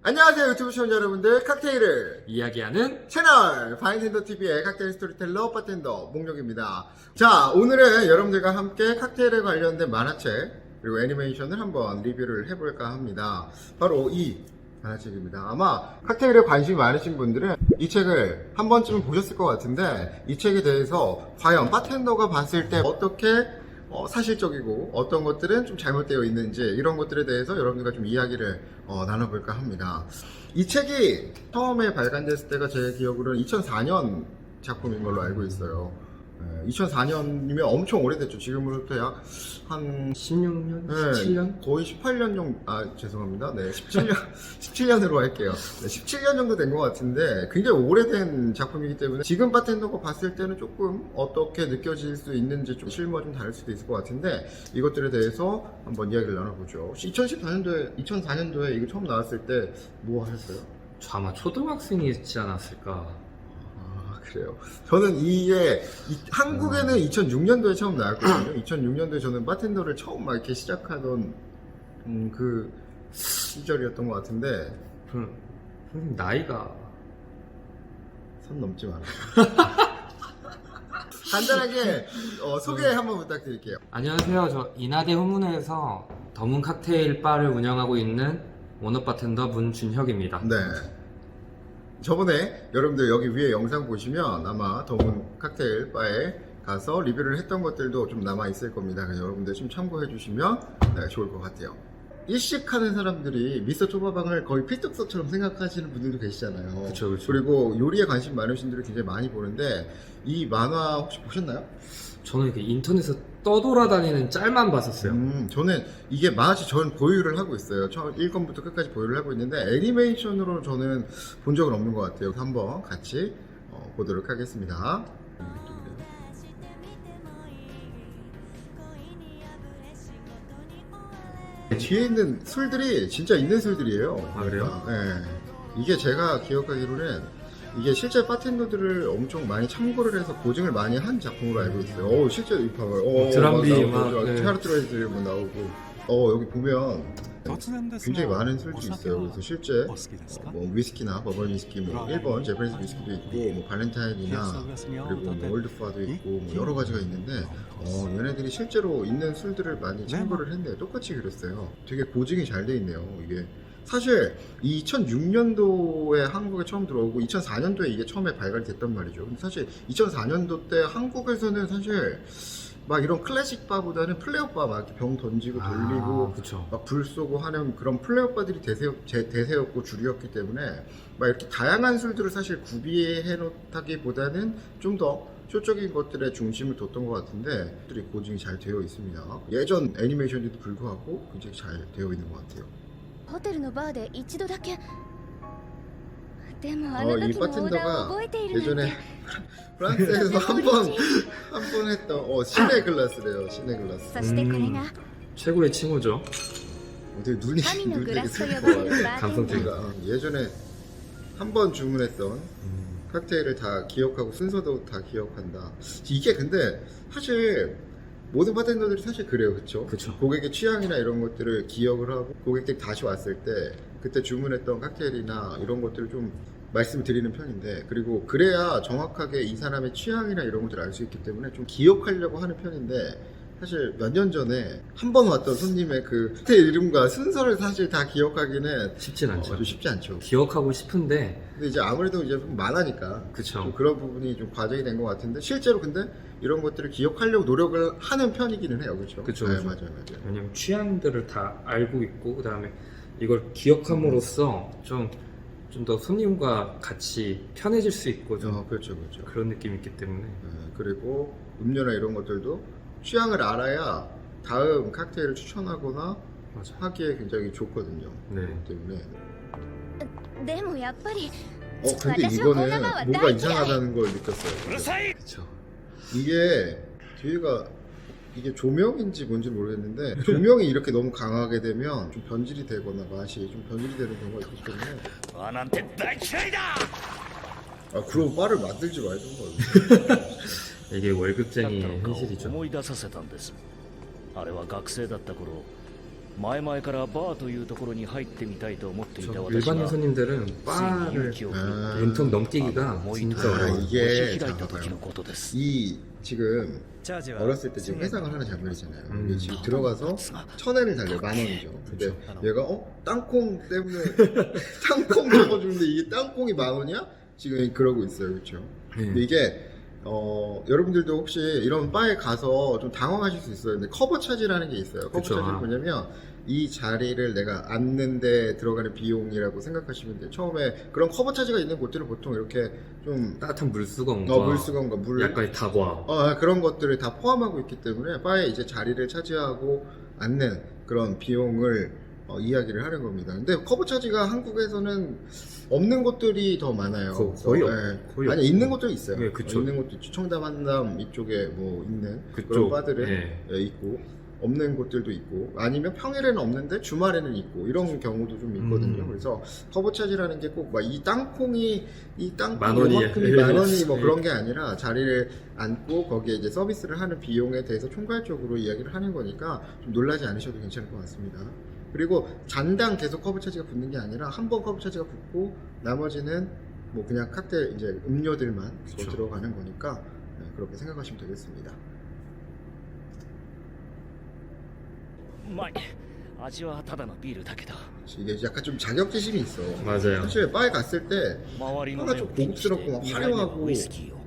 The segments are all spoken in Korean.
안녕하세요 유튜브 시청자 여러분들, 칵테일을 이야기하는 채널 바인텐더TV의 칵테일 스토리텔러 바텐더 몽룡입니다. 자, 오늘은 여러분들과 함께 칵테일에 관련된 만화책 그리고 애니메이션을 한번 리뷰를 해볼까 합니다. 바로 이 만화책입니다. 아마 칵테일에 관심이 많으신 분들은 이 책을 한 번쯤은 보셨을 것 같은데, 이 책에 대해서 과연 바텐더가 봤을 때 어떻게 사실적이고 어떤 것들은 좀 잘못되어 있는지, 이런 것들에 대해서 여러분들과 좀 이야기를 나눠볼까 합니다. 이 책이 처음에 발간됐을 때가 제 기억으로는 2004년 작품인 걸로 알고 있어요. 2004년이면 엄청 오래됐죠. 지금으로부터 약 한 16년? 17년? 거의 18년 정도, 죄송합니다. 네, 17년으로 할게요. 네, 17년 정도 된 것 같은데 굉장히 오래된 작품이기 때문에 지금 바텐더가 봤을 때는 조금 어떻게 느껴질 수 있는지 좀 실무가 좀 다를 수도 있을 것 같은데, 이것들에 대해서 한번 이야기를 나눠보죠. 2004년도에 이거 처음 나왔을 때 뭐 하셨어요? 저 아마 초등학생이지 않았을까. 그래요. 저는 이게 한국에는 2006년도에 처음 나왔거든요. 2006년도에 저는 바텐더를 처음 막 이렇게 시작하던 그 시절이었던 것 같은데. 선생님 나이가 선 넘지 마라. 간단하게 소개 한번 부탁드릴게요. 안녕하세요. 저 인하대 후문에서 더문 칵테일 바를 운영하고 있는 원업 바텐더 문준혁입니다. 네. 저번에 여러분들 여기 위에 영상 보시면 아마 더문 칵테일 바에 가서 리뷰를 했던 것들도 좀 남아 있을 겁니다. 그래서 여러분들 좀 참고해 주시면 좋을 것 같아요. 일식하는 사람들이 미스터 초밥왕을 거의 필독서처럼 생각하시는 분들도 계시잖아요. 그쵸. 그리고 요리에 관심 많으신 분들이 굉장히 많이 보는데, 이 만화 혹시 보셨나요? 저는 이렇게 인터넷에서 떠돌아다니는 짤만 봤었어요. 저는 이게 만화책 저는 보유를 하고 있어요. 1권부터 끝까지 보유를 하고 있는데, 애니메이션으로 저는 본 적은 없는 것 같아요. 한번 같이 보도록 하겠습니다. 뒤에 있는 술들이 진짜 있는 술들이에요. 아, 그래요? 네. 이게 제가 기억하기로는 이게 실제 바텐더들을 엄청 많이 참고를 해서 고증을 많이 한 작품으로 알고 있어요. 실제 이 봐봐요. 드럼비 막 네. 차르트라이즈 뭐 나오고, 여기 보면 굉장히 많은 술들이 있어요. 그래서 실제 뭐 위스키나 버벌 위스키, 뭐 일본 제퍼니스 위스키도 있고, 뭐 발렌타인이나 그리고 뭐 올드파도 있고, 뭐 여러 가지가 있는데 얘네들이 실제로 있는 술들을 많이 참고를 했네요. 똑같이 그랬어요. 되게 고증이 잘 돼 있네요. 이게 사실 2006년도에 한국에 처음 들어오고 2004년도에 이게 처음에 발간이 됐단 말이죠. 근데 사실 2004년도 때 한국에서는 사실 막 이런 클래식 바보다는 플레어 바, 막 이렇게 병 던지고 돌리고 막 불 쏘고 하는 그런 플레어 바들이 대세였고 주류였기 때문에 막 이렇게 다양한 술들을 사실 구비해 놓다기보다는 좀 더 쇼적인 것들에 중심을 뒀던 것 같은데, 들이 고증이 잘 되어 있습니다. 예전 애니메이션에도 불구하고 굉장히 잘 되어 있는 것 같아요. ホテルのバーで一度だけでもあ 이 の時のオーダーを 바텐더가 覚えているなん 예전에 て 프랑스에서 한 번 했던 시내 글라스래요. 시내 글라스. そしてこれが 최고의 친구죠. 되게 눈이 神のグラ 되게 スと呼ばれる 슬퍼요. バーテンダー 감성적이다. 예전에 한 번 주문했던 칵테일을 다 기억하고 순서도 다 기억한다. 이게 근데 사실 모든 바텐더들이 사실 그래요. 그쵸? 고객의 취향이나 이런 것들을 기억을 하고, 고객들이 다시 왔을 때 그때 주문했던 칵테일이나 이런 것들을 좀 말씀을 드리는 편인데, 그리고 그래야 정확하게 이 사람의 취향이나 이런 것들을 알 수 있기 때문에 좀 기억하려고 하는 편인데, 사실 몇 년 전에 한 번 왔던 손님의 그 칵테일 이름과 순서를 사실 다 기억하기는 쉽진 않죠. 좀 쉽지 않죠. 기억하고 싶은데. 근데 이제 아무래도 이제 좀 많으니까 좀 그런 부분이 좀 과정이 된 것 같은데, 실제로 근데 이런 것들을 기억하려고 노력을 하는 편이기는 해요. 그렇죠? 네, 맞아요. 왜냐면 취향들을 다 알고 있고, 그 다음에 이걸 기억함으로써 좀 더 손님과 같이 편해질 수 있고, 좀 그렇죠. 그런 느낌이 있기 때문에. 그리고 음료나 이런 것들도 취향을 알아야 다음 칵테일을 추천하거나 하기에 굉장히 좋거든요. 네. 그렇기 때문에. でもやっぱり 근데 이거는 뭔가 이상하다는 걸 느꼈어요. 그쵸. 이게 뒤에가 이게 조명인지 뭔지 모르겠는데, 조명이 이렇게 너무 강하게 되면 좀 변질이 되거나 맛이 좀 변질이 되는 경우가 있기 때문에. 그럼 바를 만들지 말던가. 이게 월급쟁이 현실이죠. 思い出させたんです。あれは学生だった頃前々からバーというところに入ってみたいと思っていた私 일반 が 손님들은 ついに 바를 勇気を振るって 아, 랜턴 あ 넘기기가 の思い 진짜 と 어려워요. を 이게 開いた時のことです 이 지금 어렸을 때 지금 회상을 하는 장면이잖아요. 근데 지금 들어가서 1,000엔을 달려 10,000원이죠. 근데 얘가 땅콩 때문에 땅콩 적어주는데 이게 땅콩이 10,000원이야? 지금 그러고 있어요, 그렇죠? 근데 이게 여러분들도 혹시 이런 바에 가서 좀 당황하실 수 있어요. 근데 커버 차지라는 게 있어요. 커버 그쵸. 차지는 뭐냐면 이 자리를 내가 앉는데 들어가는 비용이라고 생각하시면 돼요. 처음에 그런 커버 차지가 있는 곳들은 보통 이렇게 좀 따뜻한 물수건과 물수건과 물 약간의 다과 그런 것들을 다 포함하고 있기 때문에 바에 이제 자리를 차지하고 앉는 그런 비용을 이야기를 하는 겁니다. 근데 커버 차지가 한국에서는 없는 곳들이 더 많아요. 거의 아니 없고. 있는 곳도 있어요. 네, 그쵸. 있는 곳도 있죠. 청담, 한남 이쪽에 뭐 있는 그쪽, 그런 바들은 네. 있고 없는 곳들도 있고 아니면 평일에는 없는데 주말에는 있고 이런 경우도 좀 있거든요. 그래서 커버 차지라는 게 꼭 막 이 땅콩이 만 원이, 이만큼이 10,000원이 뭐 그런 게 아니라 자리를 앉고 거기에 이제 서비스를 하는 비용에 대해서 총괄적으로 이야기를 하는 거니까 좀 놀라지 않으셔도 괜찮을 것 같습니다. 그리고 잔당 계속 커브 차지가 붙는 게 아니라 한 번 커브 차지가 붙고 나머지는 뭐 그냥 칵테일 이제 음료들만 그쵸. 들어가는 거니까 그렇게 생각하시면 되겠습니다. うまい味はただのビールだけど 이게 약간 좀 자격지심이 있어. 맞아요. 사실 바에 갔을 때 周りの 뭔가 目を 좀 気にして 고급스럽고 막 2杯目は 화려하고 ウイスキーを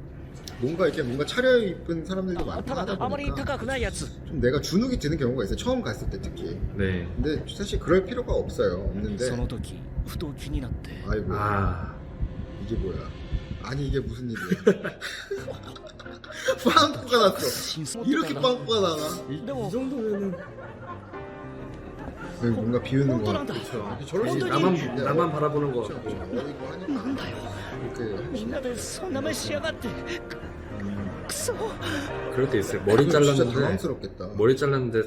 뭔가 이렇게 뭔가 차려입은 사람들도 あ 많고 ただ 하다 あまり 보니까 高くないやつ 좀 내가 주눅이 드는 경우가 있어요. 처음 갔을 때 특히. 네. 근데 사실 그럴 필요가 없어요. そ 없는데 の時ふと気になって 아이고 아, 이게 뭐야? 아니 이게 무슨 일이야? 빵꾸가 났어. 真相 이렇게 だな 빵꾸가 나나? 이 뭐- 정도면은 여기 뭔가 비우는 거. 혼돈한다. 그렇죠. 저럴 수 나만 있는데. 나만 바라보는 거 그렇죠. 같고. 어이고 なん 하니까 だよ 이렇게 みんなでそんな目しやがってくそ 그럴 때 있어요. 머리 진짜 잘랐는데 당황스럽겠다. 머리 잘랐는데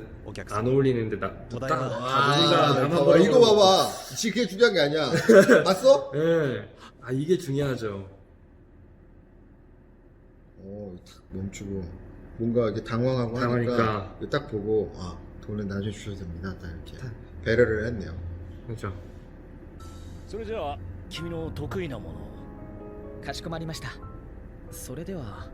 안 어울리는데 나 아, 나만 봐봐. 바라보는 이거 거. 봐봐. 지금 그게 중요한 게 아니야. 봤어? 예. 아 이게 중요하죠. 탁 멈추고 뭔가 이렇게 당황하고 하니까 당하니까. 딱 보고 돈은 나중에 주셔도 됩니다. 딱 이렇게 배려를 했네요. 그렇죠. それじゃあ君の得意なものをかしこまりましたそれでは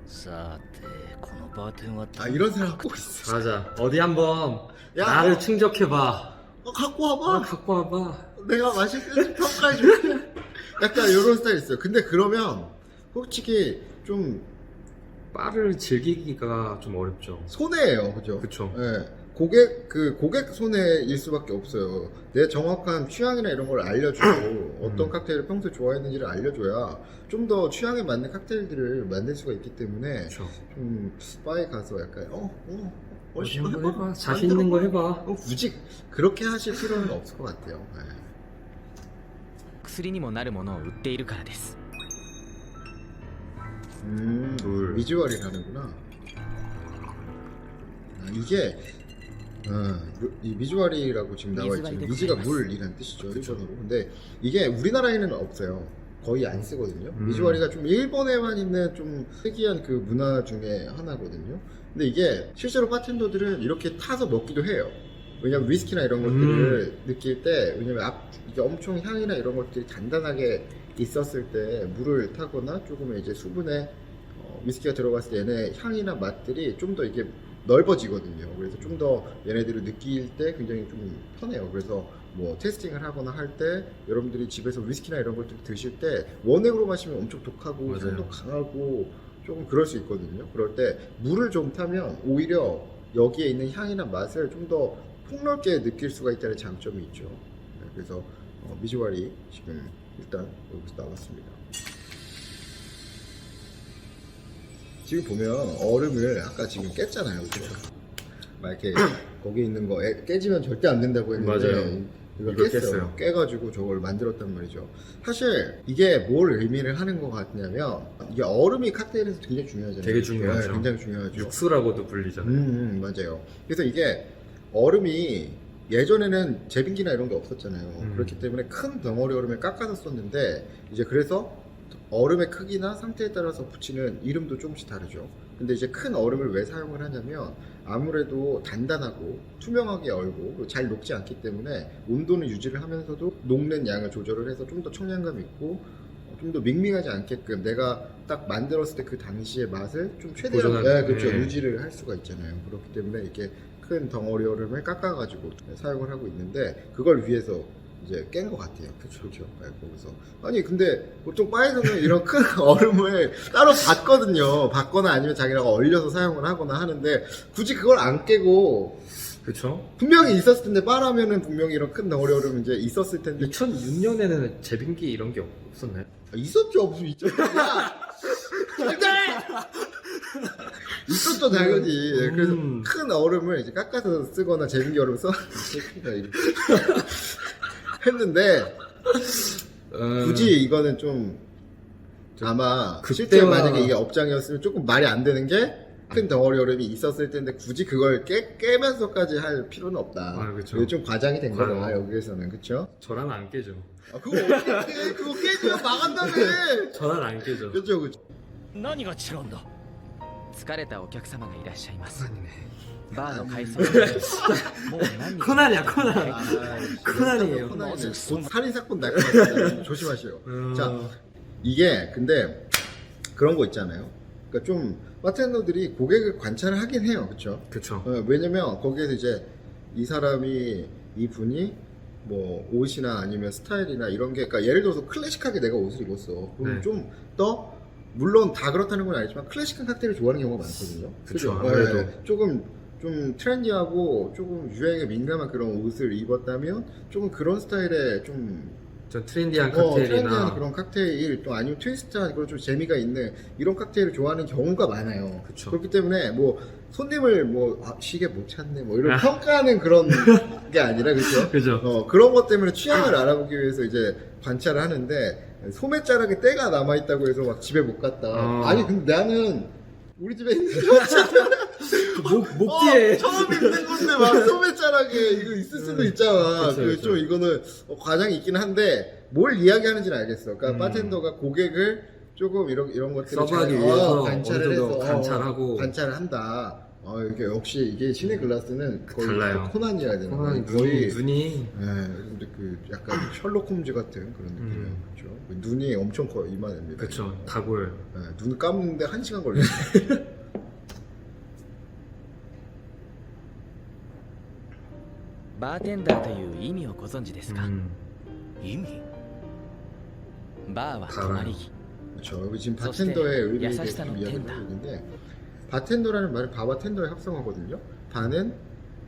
さてこのバーテンは 이런 사람 꼭 있어. 맞아. 어디 한번 야, 나를 충족해봐. 갖고 와봐. 갖고 와봐. 내가 맛있게 평가해줄게. 약간 이런 스타일 있어요. 근데 그러면 솔직히 좀 바를 즐기기가 좀 어렵죠. 손해예요, 그죠? 그쵸. 예. 고객 손해일 수밖에 없어요. 내 정확한 취향이나 이런 걸 알려주고 어떤 칵테일을 평소에 좋아했는지를 알려줘야 좀 더 취향에 맞는 칵테일들을 만들 수가 있기 때문에 그렇죠. 좀 바에 가서 약간 어디 한번 해봐. 자신 있는 거 해봐. 굳이 그렇게 하실 필요는 없을 것 같아요. 예. 薬にもなるものを売っているからです 물. 미주얼이라는구나. 이게 이 미주얼이라고 지금 나와 있죠. 미지가 물이란 뜻이죠, 일본어로. 근데 이게 우리나라에는 없어요. 거의 안 쓰거든요. 미주얼이가 좀 일본에만 있는 좀 특이한 그 문화 중에 하나거든요. 근데 이게 실제로 바텐더들은 이렇게 타서 먹기도 해요. 왜냐면 위스키나 이런 것들을 느낄 때, 왜냐면 이게 엄청 향이나 이런 것들이 단단하게 있었을 때 물을 타거나 조금 이제 수분에 위스키가 들어갔을 때 얘네 향이나 맛들이 좀 더 이게 넓어지거든요. 그래서 좀 더 얘네들을 느낄 때 굉장히 좀 편해요. 그래서 뭐 테스팅을 하거나 할 때 여러분들이 집에서 위스키나 이런 것들 드실 때 원액으로 마시면 엄청 독하고 맞아요. 향도 강하고 조금 그럴 수 있거든요. 그럴 때 물을 좀 타면 오히려 여기에 있는 향이나 맛을 좀 더 폭넓게 느낄 수가 있다는 장점이 있죠. 네, 그래서 미주알이 지금 일단 여기서 나왔습니다. 지금 보면 얼음을 아까 지금 깼잖아요, 그죠? 막 이렇게 거기 있는 거 깨지면 절대 안 된다고 했는데 맞아요. 이걸 이걸 깼어요. 깼어요. 깨가지고 저걸 만들었단 말이죠. 사실 이게 뭘 의미를 하는 것 같냐면 이게 얼음이 칵테일에서 굉장히 중요하잖아요. 되게 중요하죠. 네, 굉장히 중요하죠. 육수라고도 불리잖아요. 맞아요. 그래서 이게 얼음이 예전에는 제빙기나 이런 게 없었잖아요. 그렇기 때문에 큰 덩어리 얼음을 깎아서 썼는데 이제 그래서 얼음의 크기나 상태에 따라서 붙이는 이름도 조금씩 다르죠. 근데 이제 큰 얼음을 왜 사용을 하냐면 아무래도 단단하고 투명하게 얼고 잘 녹지 않기 때문에 온도는 유지를 하면서도 녹는 양을 조절을 해서 좀 더 청량감 있고 좀 더 밍밍하지 않게끔 내가 딱 만들었을 때 그 당시의 맛을 좀 최대한 보존하는, 그렇죠. 네. 유지를 할 수가 있잖아요. 그렇기 때문에 이렇게 큰 덩어리 얼음을 깎아가지고 사용을 하고 있는데 그걸 위해서 이제 깬 것 같아요. 그렇죠. 네, 거기서 아니 근데 보통 바에서는 이런 큰 얼음을 따로 받거든요. 받거나 아니면 자기가 얼려서 사용을 하거나 하는데 굳이 그걸 안 깨고 그쵸? 분명히 있었을 텐데 바라면은 분명히 이런 큰 덩어리 얼음 이제 있었을 텐데 2006년에는 제빙기 이런 게 없었나요? 있었죠 없으면 있죠. 있었죠 당연히. 네, 그래서 큰 얼음을 이제 깎아서 쓰거나 제빙기 얼음 써 했는데 굳이 이거는 좀 아마 실제 만약에 이게 업장이었으면 조금 말이 안 되는 게 큰 덩어리 얼음이 있었을 텐데 굳이 그걸 깨면서까지 할 필요는 없다. 아, 그쵸. 이게 좀 과장이 된 거다 여기에서는. 그쵸? 저라면 안 깨죠. 아, 그거 어떻게 깨? 그거 깨지면 망한다며. 저는 안 깨죠. 그쵸 그쵸. 何が違うんだ疲れたお客様がいらっしゃいます。 아니네. バーの改装でもう何日も 코난이야 코난. 아, 코난이에요. 코난이네. 곧 살인사건 날 것 같아요. 조심하세요. 자, 이게 근데 그런 거 있잖아요. 그러니까 좀 바텐더들이 고객을 관찰을 하긴 해요. 그쵸? 그쵸. 왜냐면 거기에서 이제 이 사람이 이 분이 뭐 옷이나 아니면 스타일이나 이런 게 그러니까 예를 들어서 클래식하게 내가 옷을 입었어. 그럼 네. 좀 더 물론 다 그렇다는 건 아니지만 클래식한 칵테일을 좋아하는 경우가 많거든요. 그쵸, 그죠? 아무래도. 네, 조금 좀 트렌디하고 조금 유행에 민감한 그런 옷을 입었다면 조금 그런 스타일의 좀 전 트렌디한 트렌디한 칵테일이나 그런 칵테일 또 아니면 트위스트한 그런 좀 재미가 있는 이런 칵테일을 좋아하는 경우가 많아요. 그쵸. 그렇기 때문에 뭐 손님을 뭐 시계 못 찾네 뭐 이런 평가하는 그런 게 아니라 그렇죠. 그죠. 그런 것 때문에 취향을 알아보기 위해서 이제 관찰을 하는데 소매자락에 때가 남아 있다고 해서 막 집에 못 갔다. 아니 근데 나는 우리 집에 있는 목 뒤에 처음 입는 건데 막 소매자락에 이거 있을 수도 있잖아. 그쵸, 그래서 좀 그쵸. 이거는 과장이 있긴 한데 뭘 이야기하는지는 알겠어. 그러니까 바텐더가 고객을 조금 이런 것들을 서브하기 잘, 위해서 관찰을 어느 정도 해서 관찰하고. 관찰을 한다. 이게 역시 이게 신의 글라스는 거의 달라요. 코난이어야 되는 코난이 거예요. 거의 눈이 근데 그 약간 셜록 홈즈 같은 그런 느낌이에요. 그렇죠. 눈이 엄청 커요. 이만합니다. 그쵸 다 보여요. 눈 감는데 1시간 걸려요. バーテンダーという意味をご存知ですか、意味バーは泊まり木 그렇죠. 여기 지금そして 바텐더의 의미에 優 대해서 しさ 좀 の 이야기를 テンダー 하고 있는데 바텐더라는 말은 바와 텐더의 합성어거든요. 바는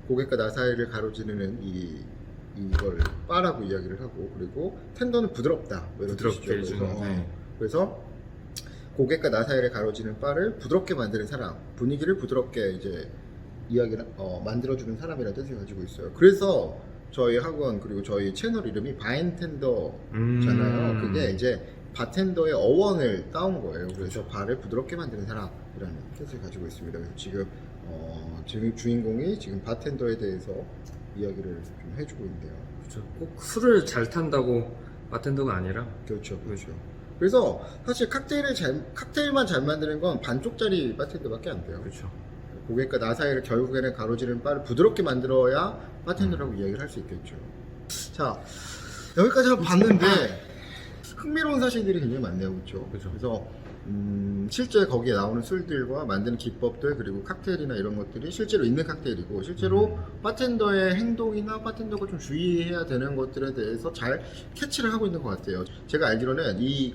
고객과 나 사이를 가로지르는 이걸 바라고 이야기를 하고 그리고 텐더는 부드럽다 뭐 이런 부드럽게 뜻이죠. 그래서, 해주는, 네. 그래서 고객과 나 사이를 가로지르는 바를 부드럽게 만드는 사람, 분위기를 부드럽게 이제 이야기를 만들어주는 사람이라는 뜻을 가지고 있어요. 그래서 저희 학원 그리고 저희 채널 이름이 바텐더잖아요. 그게 이제 바텐더의 어원을 따온 거예요. 그래서 바를 부드럽게 만드는 사람이라는 뜻을 가지고 있습니다. 그래서 지금 주인공이 지금 바텐더에 대해서 이야기를 좀 해주고 있는데요. 그쵸. 꼭 술을 잘 탄다고 바텐더가 아니라 그렇죠, 그렇죠. 그래서 사실 칵테일만 잘 만드는 건 반쪽짜리 바텐더밖에 안 돼요. 그렇죠. 고객과 나 사이를 결국에는 가로지르는 바를 부드럽게 만들어야 바텐더라고 이야기를 할 수 있겠죠. 자, 여기까지 한번 봤는데 흥미로운 사실들이 굉장히 많네요. 그렇죠? 그죠. 그래서 실제 거기에 나오는 술들과 만드는 기법들 그리고 칵테일이나 이런 것들이 실제로 있는 칵테일이고 실제로 바텐더의 행동이나 바텐더가 좀 주의해야 되는 것들에 대해서 잘 캐치를 하고 있는 것 같아요. 제가 알기로는 이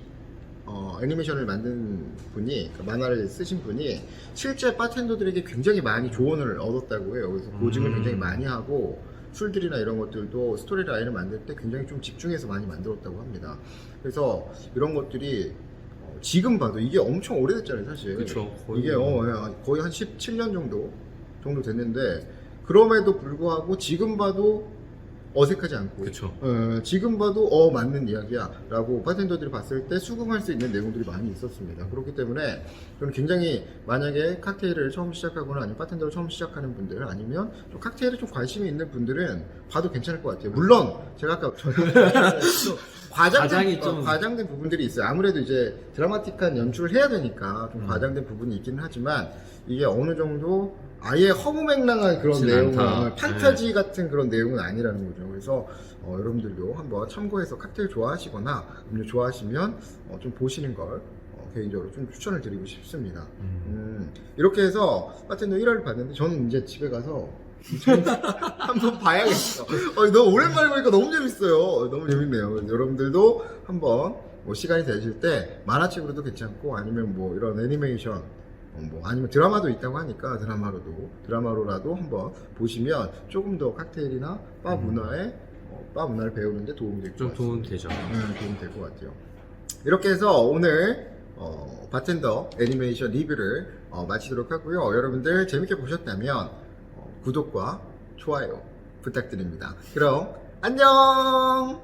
애니메이션을 만든 분이 만화를 쓰신 분이 실제 바텐더들에게 굉장히 많이 조언을 얻었다고 해요. 그래서 고증을 굉장히 많이 하고 술들이나 이런 것들도 스토리 라인을 만들 때 굉장히 좀 집중해서 많이 만들었다고 합니다. 그래서 이런 것들이 지금 봐도 이게 엄청 오래됐잖아요, 사실. 그쵸. 거의 이게 거의 한 17년 정도 됐는데 그럼에도 불구하고 지금 봐도 어색하지 않고 그쵸. 지금 봐도 맞는 이야기야 라고 바텐더들이 봤을 때 수긍할 수 있는 내용들이 많이 있었습니다. 그렇기 때문에 저는 굉장히 만약에 칵테일을 처음 시작하거나 아니면 바텐더를 처음 시작하는 분들 아니면 좀 칵테일에 좀 관심이 있는 분들은 봐도 괜찮을 것 같아요. 물론 제가 아까 과장이 좀 과장된 부분들이 있어요. 아무래도 이제 드라마틱한 연출을 해야 되니까 좀 과장된 부분이 있기는 하지만 이게 어느 정도 아예 허무맹랑한 그런 그렇진 내용은 않다. 판타지 같은 그런 내용은 아니라는 거죠. 그래서 여러분들도 한번 참고해서 칵테일 좋아하시거나 음료 좋아하시면 좀 보시는 걸 개인적으로 좀 추천을 드리고 싶습니다. 이렇게 해서 바텐더 1화를 봤는데 저는 이제 집에 가서 한번 봐야겠어. 너무 오랜만에 보니까 너무 재밌어요. 너무 재밌네요. 그래서 여러분들도 한번 뭐 시간이 되실 때 만화책으로도 괜찮고 아니면 뭐 이런 애니메이션 뭐 아니면 드라마도 있다고 하니까 드라마로라도 한번 보시면 조금 더 칵테일이나 바 문화에 바 문화를 배우는데 도움이 될 것 좀 같습니다. 도움 되죠. 도움이 될 것 같아요. 이렇게 해서 오늘 바텐더 애니메이션 리뷰를 마치도록 하고요. 여러분들 재밌게 보셨다면 구독과 좋아요 부탁드립니다. 그럼 안녕!